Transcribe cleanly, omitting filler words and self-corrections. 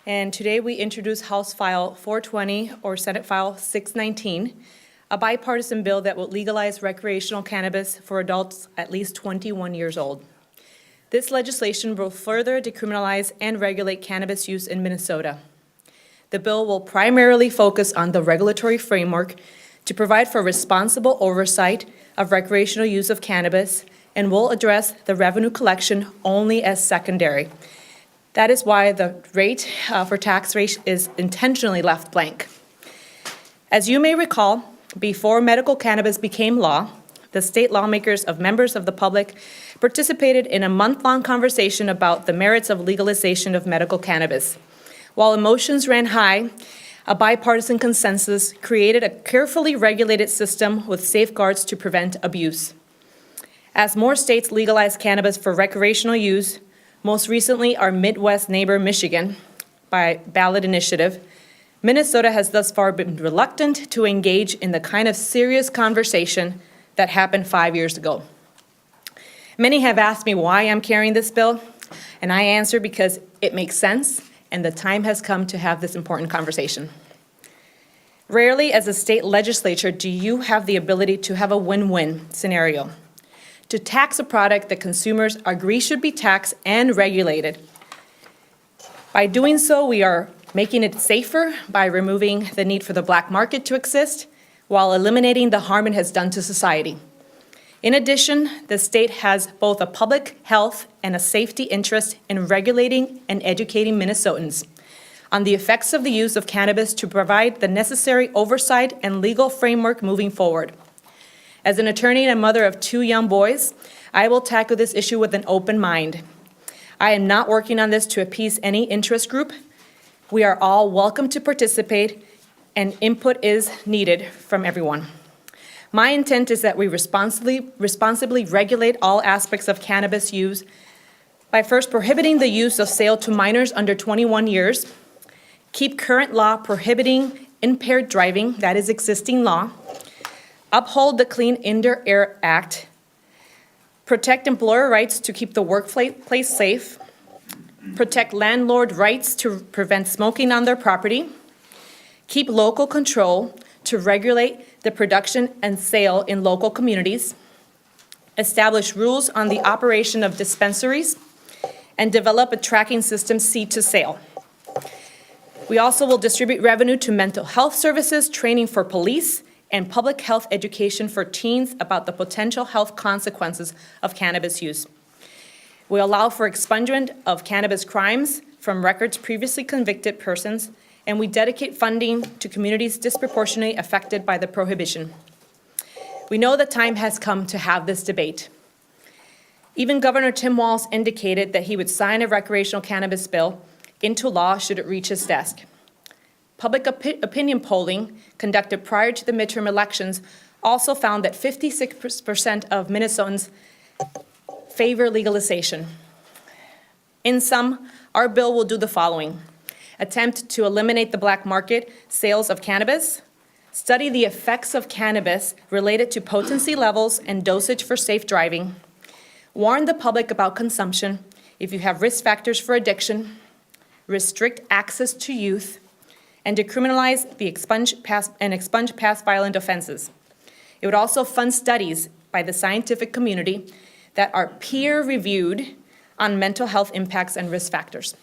and today we introduce House File 420 or Senate File 619, a bipartisan bill that will legalize recreational cannabis for adults at least 21 years old. This legislation will further decriminalize and regulate cannabis use in Minnesota. The bill will primarily focus on the regulatory framework to provide for responsible oversight of recreational use of cannabis and will address the revenue collection only as secondary. That is why the rate for tax rate is intentionally left blank. As you may recall, before medical cannabis became law, the state lawmakers of members of the public participated in a month-long conversation about the merits of legalization of medical cannabis. While emotions ran high, a bipartisan consensus created a carefully regulated system with safeguards to prevent abuse. As more states legalize cannabis for recreational use, most recently our Midwest neighbor Michigan, by ballot initiative, Minnesota has thus far been reluctant to engage in the kind of serious conversation that happened 5 years ago. Many have asked me why I'm carrying this bill, and I answer because it makes sense and the time has come to have this important conversation. Rarely as a state legislature do you have the ability to have a win-win scenario, to tax a product that consumers agree should be taxed and regulated. By doing so, we are making it safer by removing the need for the black market to exist while eliminating the harm it has done to society. In addition, the state has both a public health and a safety interest in regulating and educating Minnesotans on the effects of the use of cannabis to provide the necessary oversight and legal framework moving forward. As an attorney and a mother of 2 young boys, I will tackle this issue with an open mind. I am not working on this to appease any interest group. We are all welcome to participate, and input is needed from everyone. My intent is that we responsibly regulate all aspects of cannabis use by first prohibiting the use of sale to minors under 21 years, keep current law prohibiting impaired driving, that is existing law, uphold the Clean Indoor Air Act, protect employer rights to keep the workplace safe, protect landlord rights to prevent smoking on their property, keep local control to regulate the production and sale in local communities, establish rules on the operation of dispensaries, and develop a tracking system seed to sale. We also will distribute revenue to mental health services, training for police, and public health education for teens about the potential health consequences of cannabis use. We allow for expungement of cannabis crimes from records previously convicted persons, and we dedicate funding to communities disproportionately affected by the prohibition. We know the time has come to have this debate. Even Governor Tim Walz indicated that he would sign a recreational cannabis bill into law should it reach his desk. Public opinion polling conducted prior to the midterm elections also found that 56% of Minnesotans favor legalization. In sum, our bill will do the following: attempt to eliminate the black market sales of cannabis, study the effects of cannabis related to potency levels and dosage for safe driving, warn the public about consumption if you have risk factors for addiction, restrict access to youth, and decriminalize the expunge past violent offenses. It would also fund studies by the scientific community that are peer-reviewed on mental health impacts and risk factors.